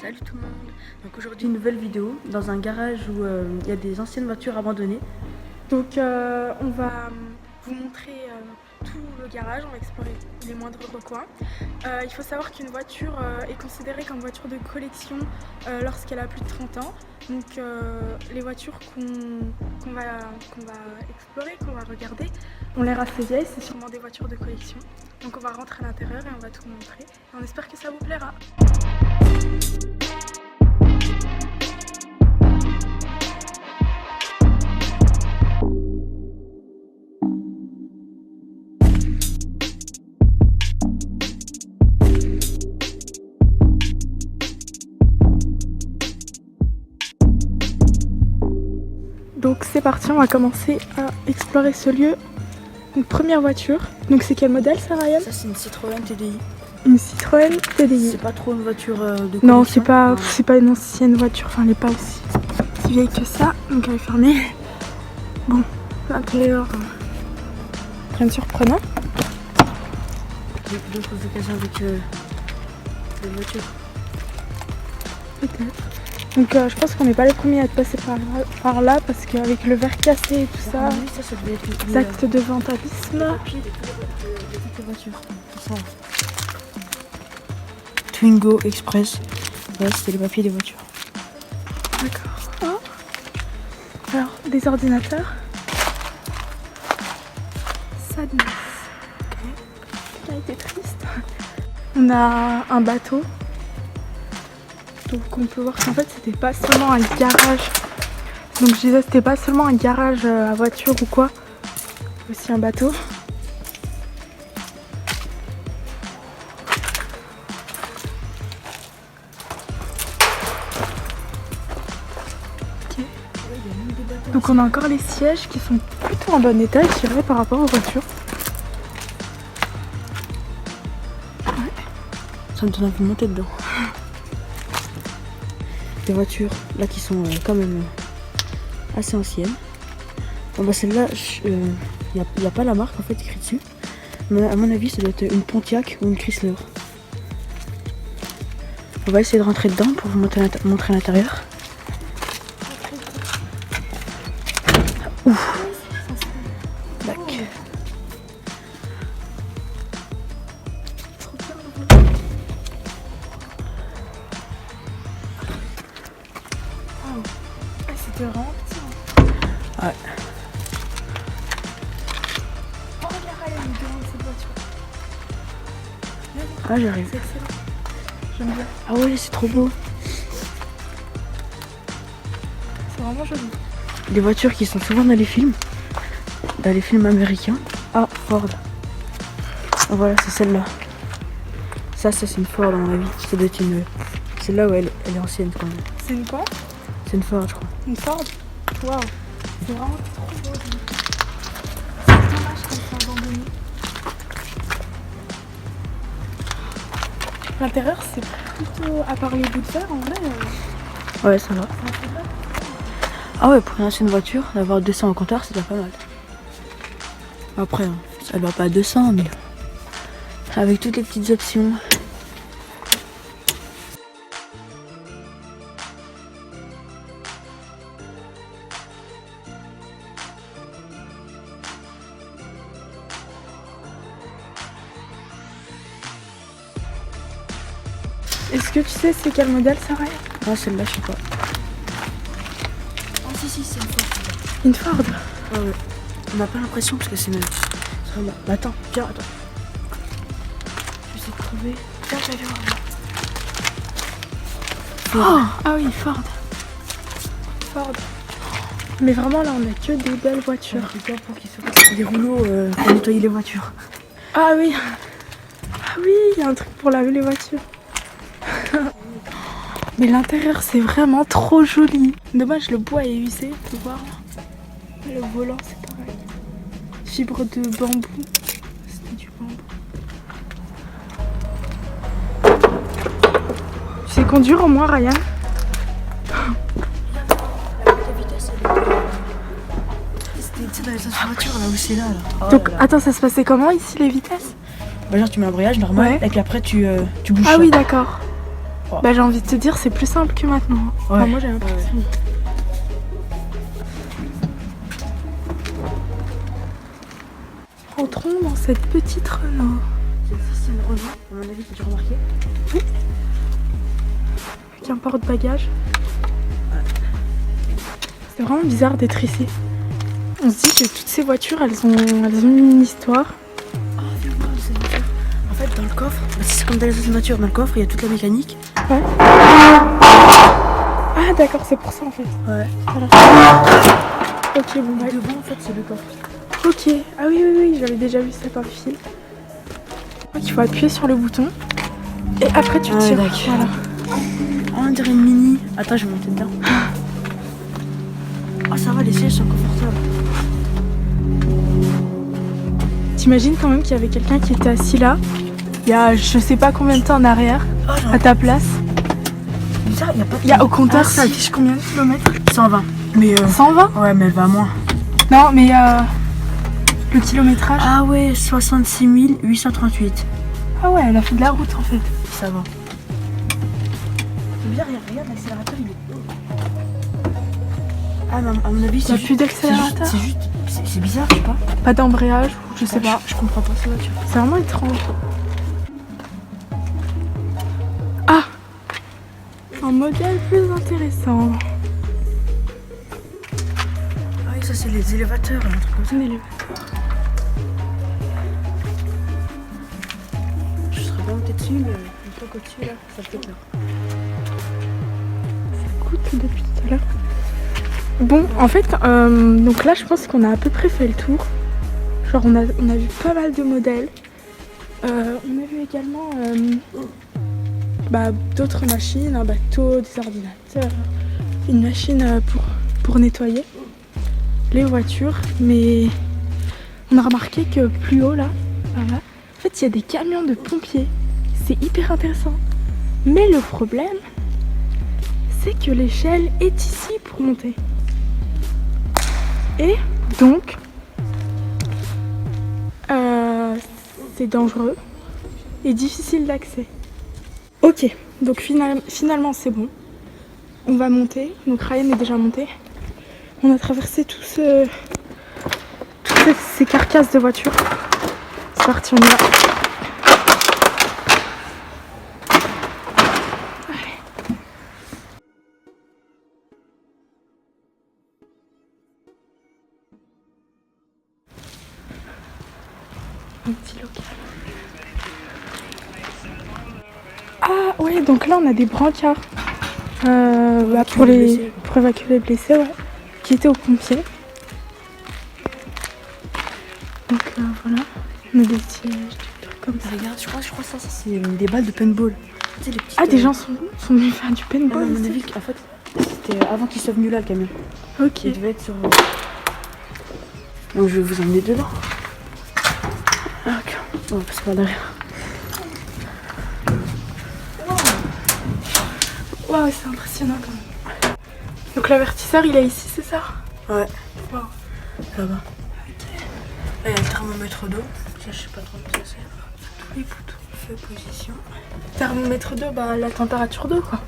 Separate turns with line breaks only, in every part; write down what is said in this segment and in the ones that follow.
Salut tout le monde. Donc aujourd'hui une nouvelle vidéo dans un garage où il y a des anciennes voitures abandonnées.
Donc on va vous montrer tout le garage, on va explorer les moindres recoins. Il faut savoir qu'une voiture est considérée comme voiture de collection lorsqu'elle a plus de 30 ans. Donc les voitures qu'on va explorer, qu'on va regarder, ont l'air assez vieilles, c'est sûrement des voitures de collection. Donc on va rentrer à l'intérieur et on va tout vous montrer. Et on espère que ça vous plaira. Donc c'est parti, on va commencer à explorer ce lieu. Donc première voiture. Donc c'est quel modèle ça, Ryan?
Ça c'est une Citroën TDI.
Une Citroën TDI.
C'est pas trop une voiture de collection.
Non, c'est pas une ancienne voiture, enfin elle n'est pas aussi vieille que ça. Donc elle est fermée. Bon, l'intérieur, rien de surprenant.
D'autres occasions avec les voitures.
Peut-être. Donc je pense qu'on n'est pas les premiers à être passés par là parce qu'avec le verre cassé et tout ça,
Oui, ça devait être
les actes de vandalisme.
papiers de toutes les voitures. Ça. Twingo Express. Ouais, c'était les papiers des voitures.
D'accord. Oh. Alors, des ordinateurs. Sadness. Ok. Qui a été triste. On a un bateau. Donc on peut voir qu'en fait c'était pas seulement un garage. Donc je disais c'était pas seulement un garage à voiture ou quoi. Aussi un bateau. Ok. Donc on a encore les sièges qui sont plutôt en bon état, je dirais, par rapport aux voitures. Ouais.
Ça me donne envie de monter dedans. Des voitures là qui sont quand même assez anciennes. Bon, bah celle-là, il n'y a pas la marque en fait écrite dessus. Mais à mon avis, ça doit être une Pontiac ou une Chrysler. On va essayer de rentrer dedans pour vous montrer l'intérieur. Ouf. Tac.
C'était vraiment petit.
Ouais.
Oh, regarde, elle est grande cette voiture.
Ah, j'arrive.
C'est excellent. J'aime bien.
Ah ouais, c'est trop beau.
C'est vraiment joli.
Des voitures qui sont souvent dans les films américains. Ah, Ford. Ah, voilà, c'est celle-là. Ça c'est une Ford à mon avis. Ça doit être une. Celle-là, ouais, elle est ancienne quand même.
C'est une quoi?
C'est une Ford, je crois.
Une Ford? Waouh. C'est vraiment trop beau. C'est dommage qu'elle soit abandonnée. L'intérieur, c'est plutôt, à part les bouts de fer, en vrai,
Ouais, ça va.
ça fait pas.
Ah ouais, pour une ancienne voiture, d'avoir 200 au compteur, c'est déjà pas mal. Après, hein, ça va pas à 200, mais avec toutes les petites options.
Est-ce que tu sais c'est quel modèle ça, Ryan?
Ah, celle-là, je sais pas.
Oh si, c'est une Ford. Une Ford?
Ah ouais. On n'a pas l'impression parce que c'est même. Bah, attends, tiens, attends. Je vais essayer de trouver.
Tiens, je vais voir.
Ford.
Oh, ah oui, Ford. Ford. Mais vraiment, là, on a que des belles voitures.
Pour qu'ils se des rouleaux pour nettoyer les voitures.
Ah oui. Ah oui, il y a un truc pour laver les voitures. Mais l'intérieur, c'est vraiment trop joli. Dommage, le bois est usé, tu vois. Le volant, c'est pareil. Fibre de bambou. C'était du bambou. Tu sais conduire au moins, Ryan?
La vitesse, c'était dans les autres voitures, là où c'est là. Oh
Donc,
là là.
attends, ça se passait comment ici, les vitesses?
Bah, genre, tu mets un embrayage normal
Ouais.
et puis après, tu bouges.
Ah
ça.
oui, d'accord.
Oh.
Bah j'ai envie de te dire, c'est plus simple que maintenant.
Ouais.
Enfin, moi j'ai l'impression. Rentrons dans cette petite Renault.
C'est une Renault, à mon avis, t'as dû remarquer.
Oui. Avec un porte-bagages.
Ouais.
C'est vraiment bizarre d'être ici. On se dit que toutes ces voitures, elles ont une histoire.
Ah, fais-moi, c'est une voiture. En fait, dans le coffre, bah, c'est comme dans les autres voitures, dans le coffre, il y a toute la mécanique.
Ouais. Ah d'accord, c'est pour ça en fait.
Ouais.
Voilà. Ok, bon bah.
Devant, en fait, c'est le coffre.
Ok. Ah oui, oui, oui, j'avais déjà vu ça par le fil. Donc il faut appuyer sur le bouton. Et après tu tires.
D'accord.
Voilà.
Ah, on dirait une mini. Attends, je vais monter dedans. Ah, ça va, les sièges sont confortables.
T'imagines quand même qu'il y avait quelqu'un qui était assis là, il y a je sais pas combien de temps en arrière, à ta place.
Bizarre, il y a pas de...
Il y a au compteur,
Ah,
ça
si.
affiche combien de kilomètres?
120. Mais
120?
ouais, mais elle va moins.
Non, mais le kilométrage.
Ah ouais, 66 838.
Ah ouais, elle a fait de la route en fait.
Ça va. C'est bizarre, regarde, l'accélérateur, il est haut. Ah, mais à mon avis,
Il y a plus d'accélérateur.
C'est bizarre, je sais pas.
Pas d'embrayage, je sais pas.
Je comprends pas cette voiture.
C'est vraiment étrange. Ah, un modèle plus intéressant.
Ah oui, ça c'est les élévateurs, un truc comme ça.
Un élévateur.
Je serais bien monté dessus, mais une fois qu'au-dessus, là, ça fait peur.
Ça coûte depuis tout à l'heure. Bon, en fait, donc là, je pense qu'on a à peu près fait le tour. Genre, on a vu pas mal de modèles. On a vu également d'autres machines, un bateau, des ordinateurs, une machine pour nettoyer les voitures. Mais on a remarqué que plus haut, là, en fait, il y a des camions de pompiers. C'est hyper intéressant. Mais le problème, c'est que l'échelle est ici pour monter. Et donc, c'est dangereux et difficile d'accès. Ok, donc finalement c'est bon. On va monter. Donc Ryan est déjà monté. On a traversé toutes ces carcasses de voitures. C'est parti, on y va. Un petit local. Ah ouais, donc là on a des brancards pour évacuer les blessés, ouais, qui étaient aux pompiers. Donc voilà, on a des sièges, des trucs comme ça.
Regarde, je crois que ça c'est des balles de paintball. Tu sais, les petites,
Ah, des gens sont venus faire du paintball.
à mon avis, en fait, c'était avant qu'il soit venu là, le camion.
Ok.
Il devait être sur... Donc je vais vous emmener dedans. Ok, on va passer par derrière.
Waouh, c'est impressionnant quand même. Donc l'avertisseur il est ici, c'est ça?
Ouais.
Wow.
Là-bas. Ok. Là, il y a le thermomètre d'eau. Ça, je sais pas trop ce que c'est.
Tous les boutons.
Feu, position.
Thermomètre d'eau, la température d'eau quoi.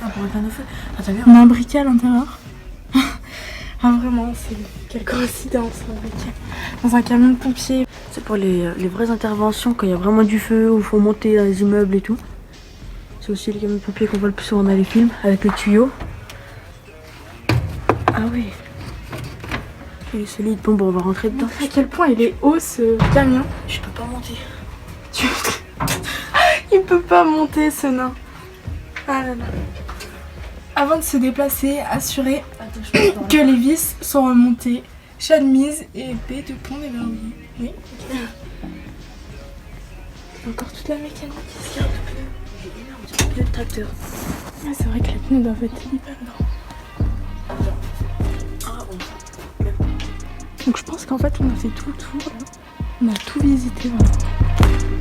Ah, pour éteindre le feu. Ah, t'as vu?
On a un briquet à l'intérieur. Ah vraiment, c'est quelle coïncidence un briquet. Dans un camion de pompiers.
C'est pour les vraies interventions, quand il y a vraiment du feu, où il faut monter dans les immeubles et tout. C'est aussi les camions de pompiers qu'on voit le plus souvent dans les films, avec le tuyau. Ah oui. Il est solide. Bon, on va rentrer dedans.
À quel point il est haut ce camion.
Je peux pas monter.
Il peut pas monter ce nain. Ah là là. Avant de se déplacer, assurez que les vis sont remontées. Chemise et épée de pont déverrouillé. Oui, ok. Encore toute la mécanique ici.
Le tracteur.
Ah, c'est vrai que les pneus doivent être hyper grands.
Ah bon.
Donc je pense qu'en fait on a fait tout le tour là. On a tout visité vraiment.